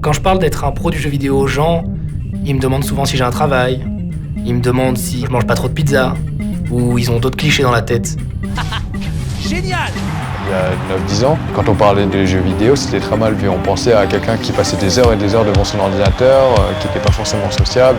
Quand je parle d'être un pro du jeu vidéo aux gens, ils me demandent souvent si j'ai un travail, ils me demandent si je mange pas trop de pizza, ou ils ont d'autres clichés dans la tête. Génial! Il y a 9-10 ans, quand on parlait de jeux vidéo, c'était très mal vu. On pensait à quelqu'un qui passait des heures et des heures devant son ordinateur, qui n'était pas forcément sociable.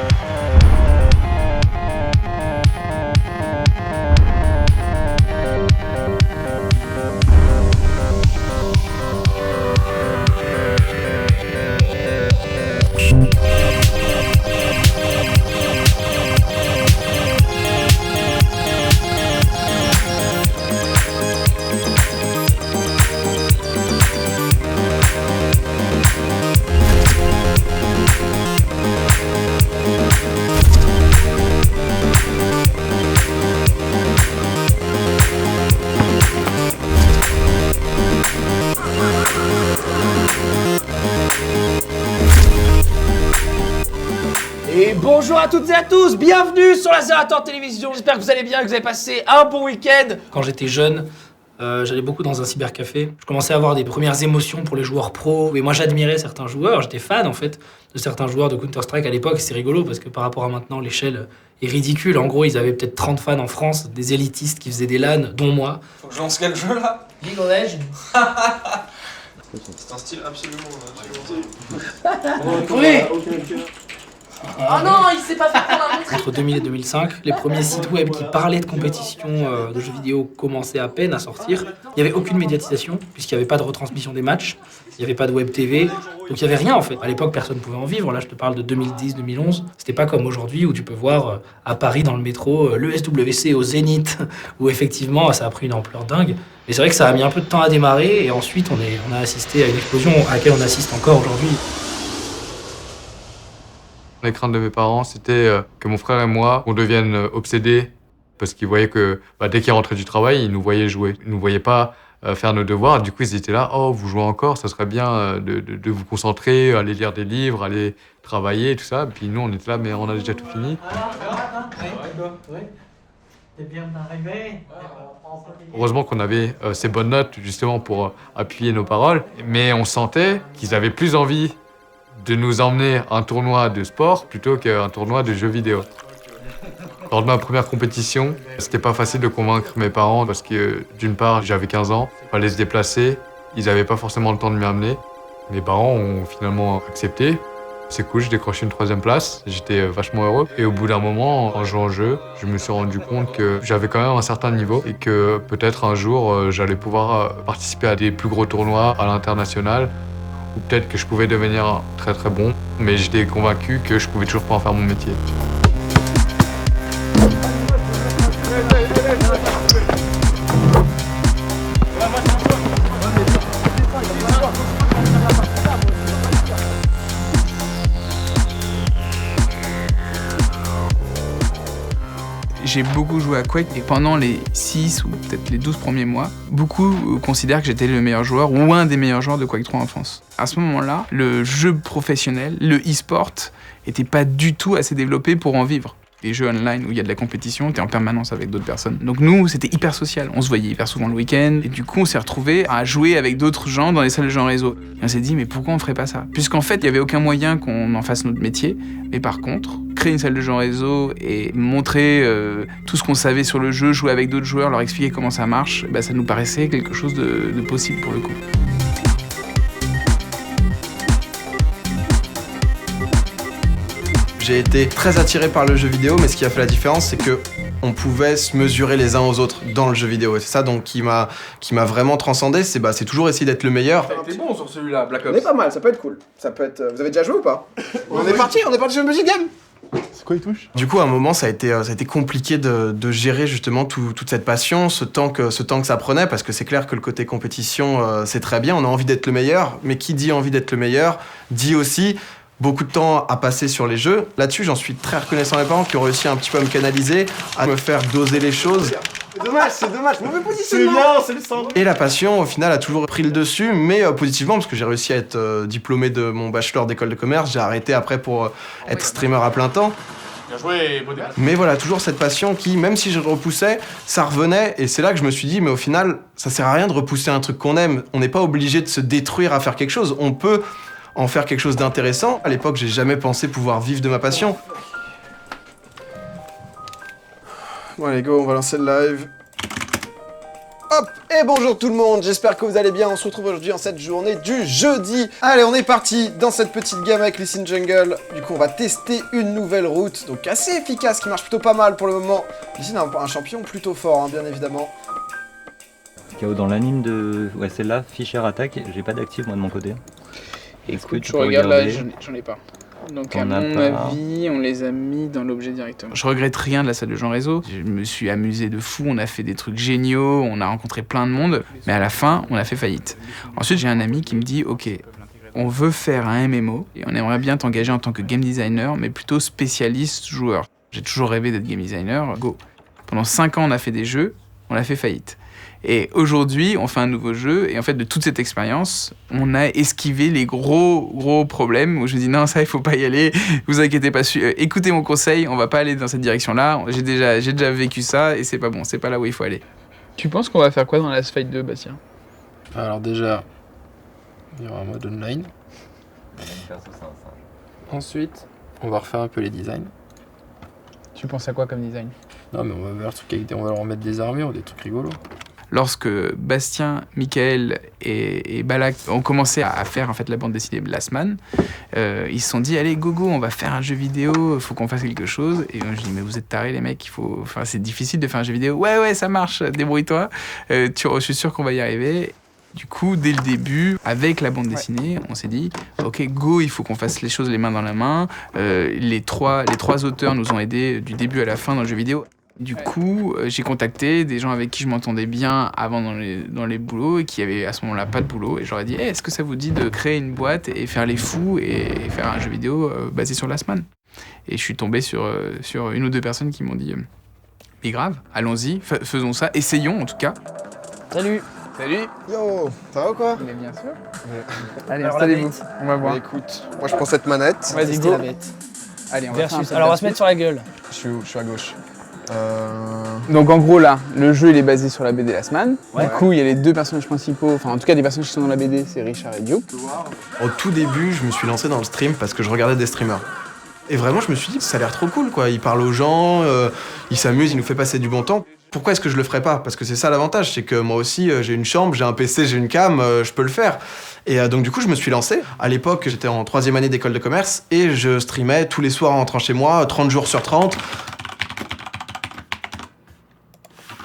Et bonjour à toutes et à tous, bienvenue sur la Zerator Télévision, j'espère que vous allez bien, que vous avez passé un bon week-end. Quand j'étais jeune, j'allais beaucoup dans un cybercafé. Je commençais à avoir des premières émotions pour les joueurs pros. Et moi, j'admirais certains joueurs. J'étais fan, en fait, de certains joueurs de Counter-Strike à l'époque. C'est rigolo parce que par rapport à maintenant, l'échelle est ridicule. En gros, ils avaient peut-être 30 fans en France, des élitistes qui faisaient des LAN, dont moi. Faut que je lance quel jeu là? League of Legends. C'est un style absolument. Oui. Oh non, il s'est pas fait prendre un montre. Entre 2000 et 2005, les premiers sites web qui parlaient de compétition de jeux vidéo commençaient à peine à sortir. Il n'y avait aucune médiatisation, puisqu'il n'y avait pas de retransmission des matchs, il n'y avait pas de web TV, donc il n'y avait rien en fait. À l'époque, personne ne pouvait en vivre. Là, je te parle de 2010-2011. C'était pas comme aujourd'hui où tu peux voir à Paris dans le métro le SWC au Zénith, où effectivement ça a pris une ampleur dingue. Mais c'est vrai que ça a mis un peu de temps à démarrer et ensuite on a assisté à une explosion à laquelle on assiste encore aujourd'hui. Les craintes de mes parents, c'était que mon frère et moi, on devienne obsédés parce qu'ils voyaient que dès qu'ils rentraient du travail, ils nous voyaient jouer. Ils nous voyaient pas faire nos devoirs. Du coup, ils étaient là, oh, vous jouez encore, ça serait bien de vous concentrer, aller lire des livres, aller travailler, tout ça. Et puis nous, on était là, mais on a déjà tout fini. T'es bien arrivé. Heureusement qu'on avait ces bonnes notes justement pour appuyer nos paroles, mais on sentait qu'ils avaient plus envie de nous emmener à un tournoi de sport plutôt qu'un tournoi de jeux vidéo. Lors de ma première compétition, c'était pas facile de convaincre mes parents parce que d'une part, j'avais 15 ans, il fallait se déplacer, ils avaient pas forcément le temps de m'y amener. Mes parents ont finalement accepté. C'est cool, j'ai décroché une 3e place, j'étais vachement heureux. Et au bout d'un moment, en jouant au jeu, je me suis rendu compte que j'avais quand même un certain niveau et que peut-être un jour, j'allais pouvoir participer à des plus gros tournois à l'international. Ou peut-être que je pouvais devenir très très bon, mais j'étais convaincu que je pouvais toujours pas en faire mon métier. J'ai beaucoup joué à Quake et pendant les 6 ou peut-être les 12 premiers mois, beaucoup considèrent que j'étais le meilleur joueur ou un des meilleurs joueurs de Quake 3 en France. À ce moment-là, le jeu professionnel, le e-sport, était pas du tout assez développé pour en vivre. Les jeux online où il y a de la compétition, t'es en permanence avec d'autres personnes. Donc nous, c'était hyper social. On se voyait hyper souvent le week-end. Et du coup, on s'est retrouvés à jouer avec d'autres gens dans les salles de jeux en réseau. Et on s'est dit, mais pourquoi on ferait pas ça? Puisqu'en fait, il y avait aucun moyen qu'on en fasse notre métier. Mais par contre, créer une salle de jeux en réseau et montrer tout ce qu'on savait sur le jeu, jouer avec d'autres joueurs, leur expliquer comment ça marche, ça nous paraissait quelque chose de possible pour le coup. J'ai été très attiré par le jeu vidéo, mais ce qui a fait la différence, c'est que on pouvait se mesurer les uns aux autres dans le jeu vidéo. Et c'est ça donc qui m'a vraiment transcendé, c'est toujours essayer d'être le meilleur. T'es bon sur celui-là, Black Ops. On est pas mal, ça peut être cool. Ça peut être. Vous avez déjà joué ou pas? On est parti sur le music game. C'est quoi les touches? Du coup, à un moment, ça a été compliqué de gérer justement toute cette passion, ce temps que ça prenait, parce que c'est clair que le côté compétition, c'est très bien, on a envie d'être le meilleur, mais qui dit envie d'être le meilleur, dit aussi beaucoup de temps à passer sur les jeux. Là-dessus, j'en suis très reconnaissant à mes parents qui ont réussi un petit peu à me canaliser, à me faire doser les choses. C'est dommage, mauvais positionnement. C'est bien, c'est le sang. Et la passion, au final, a toujours pris le dessus, mais positivement, parce que j'ai réussi à être diplômé de mon bachelor d'école de commerce. J'ai arrêté après pour être streamer à plein temps. Bien joué, beau débat. Mais voilà, toujours cette passion qui, même si je le repoussais, ça revenait. Et c'est là que je me suis dit, mais au final, ça sert à rien de repousser un truc qu'on aime. On n'est pas obligé de se détruire à faire quelque chose. On peut en faire quelque chose d'intéressant. À l'époque, j'ai jamais pensé pouvoir vivre de ma passion. Bon allez go, on va lancer le live. Hop, et bonjour tout le monde, j'espère que vous allez bien. On se retrouve aujourd'hui en cette journée du jeudi. Allez, on est parti dans cette petite game avec Listen Jungle. Du coup, on va tester une nouvelle route, donc assez efficace, qui marche plutôt pas mal pour le moment. Listen a un champion plutôt fort, hein, bien évidemment. KO dans l'anime de... Ouais, celle-là, Fischer attaque, j'ai pas d'actif moi de mon côté. Écoute, tu regardes là, j'en ai pas. Donc à mon avis, on les a mis dans l'objet directement. Je regrette rien de la salle de Jean Réseau. Je me suis amusé de fou, on a fait des trucs géniaux, on a rencontré plein de monde, mais à la fin, on a fait faillite. Ensuite, j'ai un ami qui me dit, ok, on veut faire un MMO et on aimerait bien t'engager en tant que game designer, mais plutôt spécialiste joueur. J'ai toujours rêvé d'être game designer, go. Pendant 5 ans, on a fait des jeux, on a fait faillite. Et aujourd'hui, on fait un nouveau jeu, et en fait, de toute cette expérience, on a esquivé les gros problèmes où je me dis non, ça, il faut pas y aller, vous inquiétez pas, écoutez mon conseil, on va pas aller dans cette direction-là, j'ai déjà vécu ça, et c'est pas bon, c'est pas là où il faut aller. Tu penses qu'on va faire quoi dans Last Fight 2, Bastien? Alors déjà, il y aura un mode online. Ensuite, on va refaire un peu les designs. Tu penses à quoi comme design? Non mais on va faire on va leur remettre des armures, des trucs rigolos. Lorsque Bastien, Michael et Balak ont commencé à faire en fait la bande dessinée Last Man, ils se sont dit allez gogo, on va faire un jeu vidéo, faut qu'on fasse quelque chose. Et je dis mais vous êtes tarés les mecs, c'est difficile de faire un jeu vidéo. Ouais ça marche, débrouille-toi. Je suis sûr qu'on va y arriver. Du coup, dès le début, avec la bande dessinée, on s'est dit ok go, il faut qu'on fasse les choses les mains dans la main. Les trois auteurs nous ont aidés du début à la fin dans le jeu vidéo. Du coup, j'ai contacté des gens avec qui je m'entendais bien avant dans les boulots et qui avaient à ce moment-là pas de boulot. Et je leur ai dit est-ce que ça vous dit de créer une boîte et faire les fous et faire un jeu vidéo basé sur Last Man? Et je suis tombé sur une ou deux personnes qui m'ont dit mais grave, allons-y, faisons ça, essayons en tout cas. Salut. Yo, ça va ou quoi? Mais bien sûr. Ouais. Allez, installez-vous, on va voir. Bah, écoute, moi je prends cette manette. Vas-y, go. La bête. Allez, on va faire un Alors on va se mettre sur la gueule. Je suis à gauche. Donc en gros là, le jeu il est basé sur la BD Last Man. Ouais. Du coup il y a les deux personnages principaux, enfin en tout cas des personnages qui sont dans la BD, c'est Richard et Duke. Au tout début, je me suis lancé dans le stream parce que je regardais des streamers. Et vraiment, je me suis dit, ça a l'air trop cool, quoi. Il parle aux gens, il s'amuse, il nous fait passer du bon temps. Pourquoi est-ce que je le ferais pas? Parce que c'est ça l'avantage, c'est que moi aussi, j'ai une chambre, j'ai un PC, j'ai une cam, je peux le faire. Et donc du coup, je me suis lancé. À l'époque, j'étais en 3e année d'école de commerce et je streamais tous les soirs en rentrant chez moi, 30 jours sur 30.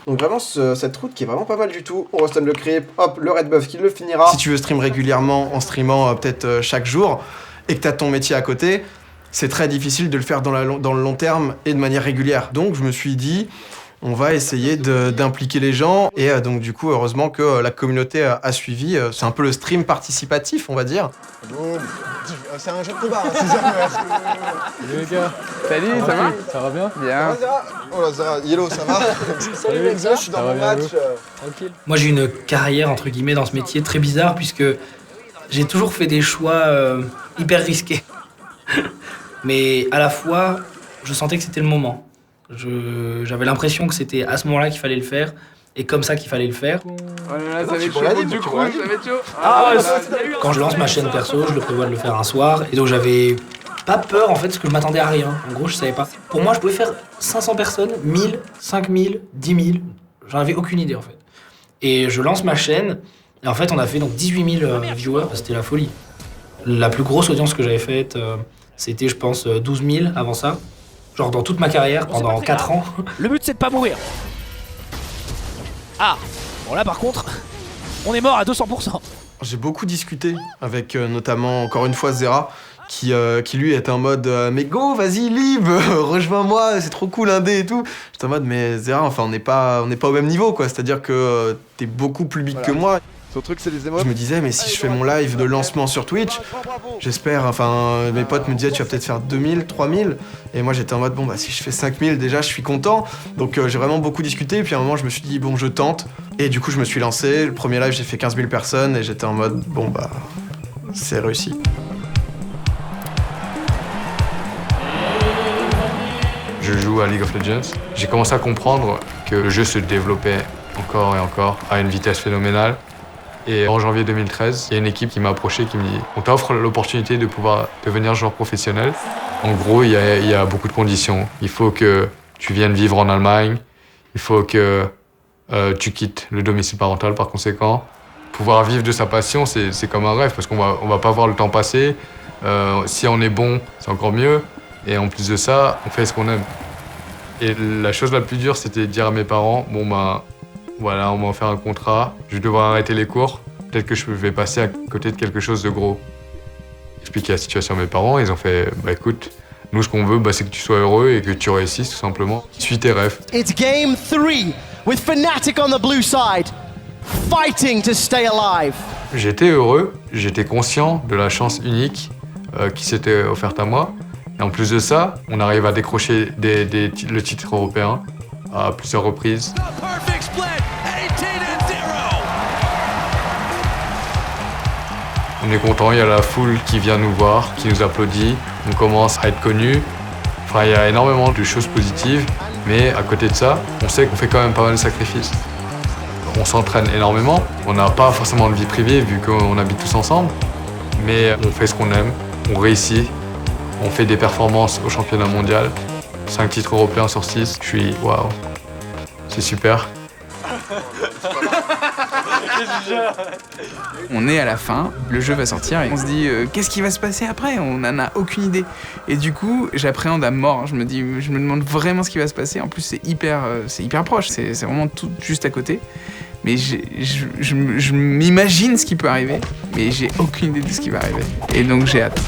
Donc vraiment, cette route qui est vraiment pas mal du tout. On restonne le creep, hop, le red buff qui le finira. Si tu veux stream régulièrement, en streamant peut-être chaque jour, et que t'as ton métier à côté, c'est très difficile de le faire dans le long terme et de manière régulière. Donc je me suis dit, on va essayer d'impliquer les gens. Et donc du coup, heureusement que la communauté a suivi. C'est un peu le stream participatif, on va dire. C'est un jeu de combat, c'est ça. Salut les gars. Salut, ça va? Ça va bien? Bien. Oh là, Zara, Yellow, ça va? Salut les gars, je suis dans mon match. Tranquille. Moi, j'ai une carrière, entre guillemets, dans ce métier très bizarre, puisque j'ai toujours fait des choix hyper risqués. Mais à la fois, je sentais que c'était le moment. J'avais l'impression que c'était à ce moment-là qu'il fallait le faire, et comme ça qu'il fallait le faire. Oh là là, ça va être chaud, du coup, ça va être chaud. Quand je lance ma chaîne perso, je le prévois de le faire un soir, et donc j'avais pas peur en fait, parce que je m'attendais à rien. En gros, je savais pas. Pour moi, je pouvais faire 500 personnes, 1000, 5000, 10 000. J'en avais aucune idée en fait. Et je lance ma chaîne, et en fait, on a fait donc 18 000 viewers, c'était la folie. La plus grosse audience que j'avais faite, c'était, je pense, 12 000 avant ça. Genre dans toute ma carrière, pendant 4 ans. Le but c'est de pas mourir. Ah, bon là par contre, on est mort à 200%. J'ai beaucoup discuté avec notamment, encore une fois, Zera, qui lui est en mode mais go, vas-y, live, rejoins-moi, c'est trop cool, indé et tout. J'étais en mode mais Zera, enfin on n'est pas au même niveau, quoi. C'est-à-dire que t'es beaucoup plus big que moi. Son truc, c'est les émotes. Je me disais, mais si je fais mon live de lancement sur Twitch, j'espère, enfin, mes potes me disaient, tu vas peut-être faire 2000, 3000. Et moi, j'étais en mode, bon, bah, si je fais 5000, déjà, je suis content. Donc, j'ai vraiment beaucoup discuté. Et puis, à un moment, je me suis dit, bon, je tente. Et du coup, je me suis lancé. Le premier live, j'ai fait 15 000 personnes. Et j'étais en mode, bon, bah, c'est réussi. Je joue à League of Legends. J'ai commencé à comprendre que le jeu se développait encore et encore à une vitesse phénoménale. Et en janvier 2013, il y a une équipe qui m'a approché qui me dit « On t'offre l'opportunité de pouvoir devenir joueur professionnel. » En gros, il y a beaucoup de conditions. Il faut que tu viennes vivre en Allemagne. Il faut que tu quittes le domicile parental par conséquent. Pouvoir vivre de sa passion, c'est comme un rêve parce qu'on va pas voir le temps passer. Si on est bon, c'est encore mieux. Et en plus de ça, on fait ce qu'on aime. Et la chose la plus dure, c'était de dire à mes parents, bon ben, voilà, on m'a offert un contrat, je vais devoir arrêter les cours, peut-être que je vais passer à côté de quelque chose de gros. Expliquer la situation à mes parents, ils ont fait, bah écoute, nous ce qu'on veut, bah, c'est que tu sois heureux et que tu réussisses tout simplement. Suis tes rêves. It's game 3 with Fnatic on the blue side, fighting to stay alive. J'étais heureux, j'étais conscient de la chance unique qui s'était offerte à moi. Et en plus de ça, on arrive à décrocher le titre européen à plusieurs reprises. On est content, il y a la foule qui vient nous voir, qui nous applaudit, on commence à être connus. Enfin, il y a énormément de choses positives, mais à côté de ça, on sait qu'on fait quand même pas mal de sacrifices. On s'entraîne énormément, on n'a pas forcément de vie privée vu qu'on habite tous ensemble, mais on fait ce qu'on aime, on réussit. On fait des performances au championnat mondial, 5 titres européens sur 6, je suis waouh, c'est super. On est à la fin, le jeu va sortir et on se dit qu'est-ce qui va se passer après? On n'en a aucune idée. Et du coup, j'appréhende à mort. Je me demande vraiment ce qui va se passer. En plus, c'est hyper proche, c'est vraiment tout juste à côté. Mais je m'imagine ce qui peut arriver, mais j'ai aucune idée de ce qui va arriver. Et donc j'ai hâte.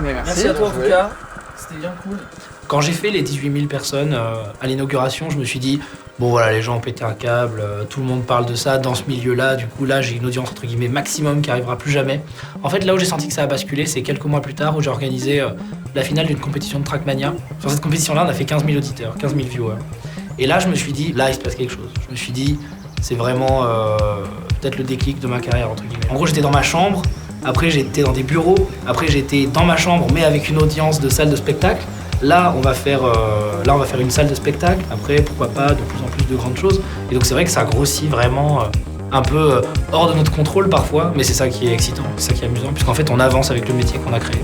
Merci à toi en tout cas, c'était bien cool. Quand j'ai fait les 18 000 personnes à l'inauguration, je me suis dit, bon voilà, les gens ont pété un câble, tout le monde parle de ça dans ce milieu-là, du coup là j'ai une audience entre guillemets maximum qui arrivera plus jamais. En fait là où j'ai senti que ça a basculé, c'est quelques mois plus tard où j'ai organisé la finale d'une compétition de Trackmania. Sur cette compétition-là, on a fait 15 000 auditeurs, 15 000 viewers. Et là je me suis dit, là il se passe quelque chose. Je me suis dit, c'est vraiment peut-être le déclic de ma carrière entre guillemets. En gros j'étais dans ma chambre, après j'étais dans des bureaux, après j'étais dans ma chambre mais avec une audience de salle de spectacle. Là on va faire une salle de spectacle, après pourquoi pas de plus en plus de grandes choses. Et donc c'est vrai que ça grossit vraiment un peu hors de notre contrôle parfois, mais c'est ça qui est excitant, c'est ça qui est amusant, puisqu'en fait on avance avec le métier qu'on a créé.